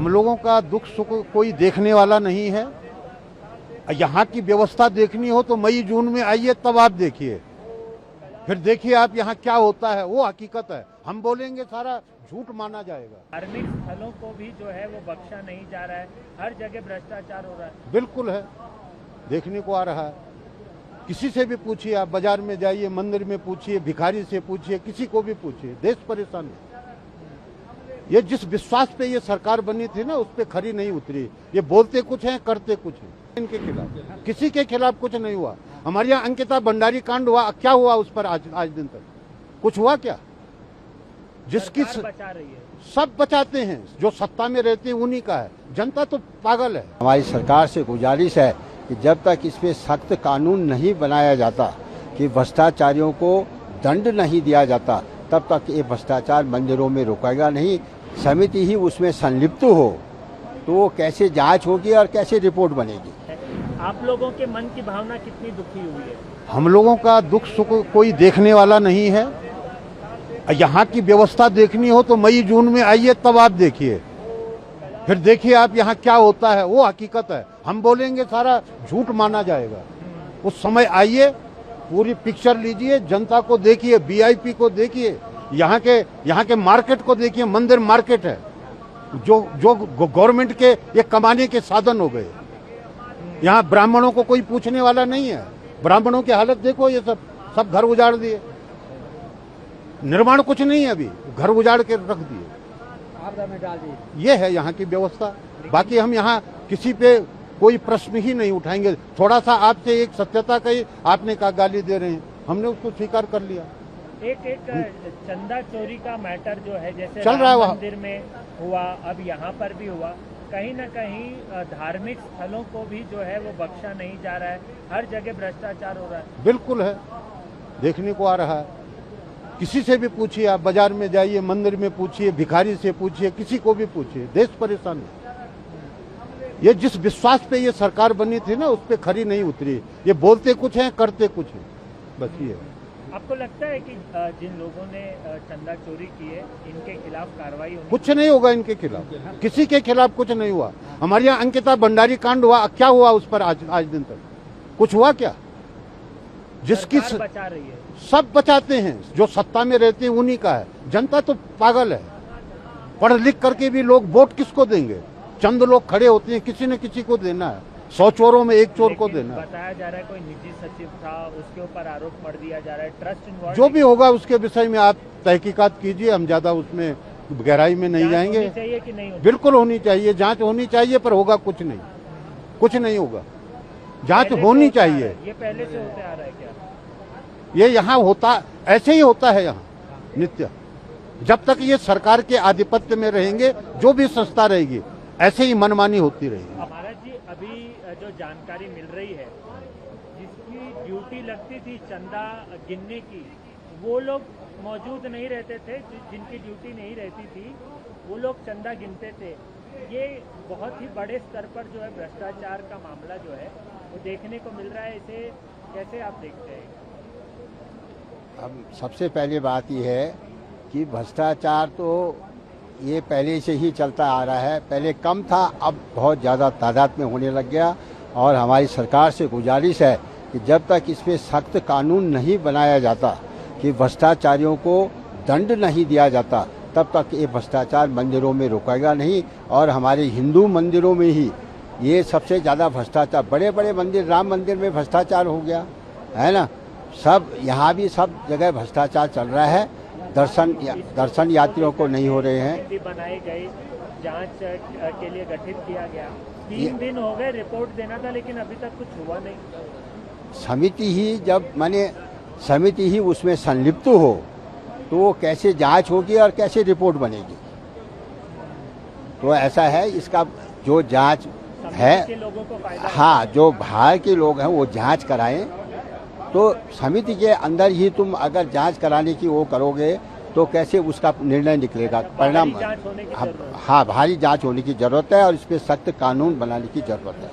हम लोगों का दुख सुख कोई देखने वाला नहीं है। यहाँ की व्यवस्था देखनी हो तो मई जून में आइए, तब आप देखिए, फिर देखिए आप यहाँ क्या होता है, वो हकीकत है। हम बोलेंगे सारा झूठ माना जाएगा। धार्मिक स्थलों को भी जो है वो बख्शा नहीं जा रहा है, हर जगह भ्रष्टाचार हो रहा है। बिल्कुल है, देखने को आ रहा है। किसी से भी पूछिए, आप बाजार में जाइए, मंदिर में पूछिए, भिखारी से पूछिए, किसी को भी पूछिए, देश परेशान है। ये जिस विश्वास पे ये सरकार बनी थी ना, उस पे खरी नहीं उतरी। ये बोलते कुछ हैं, करते कुछ हैं। इनके खिलाफ, किसी के खिलाफ कुछ नहीं हुआ। हमारे यहाँ अंकिता भंडारी कांड हुआ, क्या हुआ उस पर? आज दिन तक कुछ हुआ क्या? जिसकी बचा रही है, सब बचाते हैं, जो सत्ता में रहते हैं उन्हीं का है। जनता तो पागल है। हमारी सरकार से गुजारिश है कि जब तक इस पे सख्त कानून नहीं बनाया जाता, कि भ्रष्टाचारियों को दंड नहीं दिया जाता, तब तक ये भ्रष्टाचार मंदिरों में रुकेगा नहीं। समिति ही उसमें संलिप्त हो तो वो कैसे जांच होगी और कैसे रिपोर्ट बनेगी। आप लोगों के मन की भावना कितनी दुखी हुई है? हम लोगों का दुख सुख कोई देखने वाला नहीं है। यहाँ की व्यवस्था देखनी हो तो मई जून में आइए, तब आप देखिए, फिर देखिए आप यहाँ क्या होता है, वो हकीकत है। हम बोलेंगे सारा झूठ माना जाएगा। उस समय आइए, पूरी पिक्चर लीजिए, जनता को देखिए, वीआईपी को देखिए, यहाँ के मार्केट को देखिए। मंदिर मार्केट है, जो गवर्नमेंट के ये कमाने के साधन हो गए। यहाँ ब्राह्मणों को कोई पूछने वाला नहीं है। ब्राह्मणों की हालत देखो, ये सब घर उजाड़ दिए। निर्माण कुछ नहीं है, अभी घर उजाड़ के रख दिए, आपदा में डाल दिए। ये है यहाँ की व्यवस्था। बाकी हम यहाँ किसी पे कोई प्रश्न ही नहीं उठाएंगे। थोड़ा सा आपसे एक सत्यता कही, आपने कहा गाली दे रहे हैं, हमने उसको स्वीकार कर लिया। एक चंदा चोरी का मैटर जो है, जैसे चल रहा है वहाँ, मंदिर में हुआ, अब यहाँ पर भी हुआ, कहीं न कहीं धार्मिक स्थलों को भी जो है वो बख्शा नहीं जा रहा है, हर जगह भ्रष्टाचार हो रहा है। बिल्कुल है, देखने को आ रहा है। किसी से भी पूछिए, आप बाजार में जाइए, मंदिर में पूछिए, भिखारी से पूछिए, किसी को भी पूछिए, देश परेशान है। ये जिस विश्वास पे ये सरकार बनी थी ना, उस पे खरी नहीं उतरी। ये बोलते कुछ हैं, करते कुछ हैं, बस ये। आपको लगता है कि जिन लोगों ने चंदा चोरी की है, इनके खिलाफ कार्रवाई होनी? कुछ नहीं होगा इनके खिलाफ, किसी के खिलाफ कुछ नहीं हुआ। हमारे यहाँ अंकिता भंडारी कांड हुआ, क्या हुआ उस पर? आज दिन तक कुछ हुआ क्या? जिसकी बचा रही है, सब बचाते हैं, जो सत्ता में रहते हैं उन्हीं का है। जनता तो पागल है। पढ़ लिख करके भी लोग वोट किसको देंगे? चंद लोग खड़े होते हैं, किसी न किसी को देना है। 100 चोरों में एक चोर को देना है। बताया जा रहा है कोई निजी सचिव था, उसके ऊपर आरोप मढ़ दिया जा रहा है, ट्रस्ट इन्वॉल्व। जो भी होगा उसके विषय में आप तहकीकात कीजिए, हम ज्यादा उसमें गहराई में नहीं जाएंगे। होनी चाहिए कि नहीं? बिल्कुल होनी चाहिए, जांच होनी चाहिए, पर होगा कुछ नहीं, कुछ नहीं होगा। जांच होनी चाहिए। ये पहले से होते आ रहा है क्या? ये यहाँ होता, ऐसे ही होता है यहाँ नित्य। जब तक ये सरकार के आधिपत्य में रहेंगे, जो भी संस्था रहेगी, ऐसे ही मनमानी होती रहेगी। महाराज जी, अभी जो जानकारी मिल रही है, जिसकी ड्यूटी लगती थी चंदा गिनने की, वो लोग मौजूद नहीं रहते थे। जिनकी ड्यूटी नहीं रहती थी, वो लोग चंदा गिनते थे। ये बहुत ही बड़े स्तर पर जो है भ्रष्टाचार का मामला जो है वो देखने को मिल रहा है। इसे कैसे आप देखते हैं? अब सबसे पहली बात यह है कि भ्रष्टाचार तो ये पहले से ही चलता आ रहा है। पहले कम था, अब बहुत ज़्यादा तादाद में होने लग गया। और हमारी सरकार से गुजारिश है कि जब तक इसमें सख्त कानून नहीं बनाया जाता, कि भ्रष्टाचारियों को दंड नहीं दिया जाता, तब तक ये भ्रष्टाचार मंदिरों में रुकेगा नहीं। और हमारे हिंदू मंदिरों में ही ये सबसे ज़्यादा भ्रष्टाचार, बड़े बड़े मंदिर, राम मंदिर में भ्रष्टाचार हो गया है ना, सब यहाँ भी सब जगह भ्रष्टाचार चल रहा है। दर्शन यात्रियों को नहीं हो रहे हैं। भी बनाई गई, जांच के लिए गठित किया गया, 3 दिन हो गए, रिपोर्ट देना था, लेकिन अभी तक कुछ हुआ नहीं। समिति ही उसमें संलिप्त हो तो वो कैसे जांच होगी और कैसे रिपोर्ट बनेगी। तो ऐसा है, इसका जो जांच है, के लोगों को फायदा। हाँ, जो बाहर के लोग हैं वो जांच कराएं। तो समिति के अंदर ही तुम अगर जांच कराने की वो करोगे तो कैसे उसका निर्णय निकलेगा, परिणाम? हाँ, भारी जांच होने की जरूरत है और इस पे सख्त कानून बनाने की जरूरत है।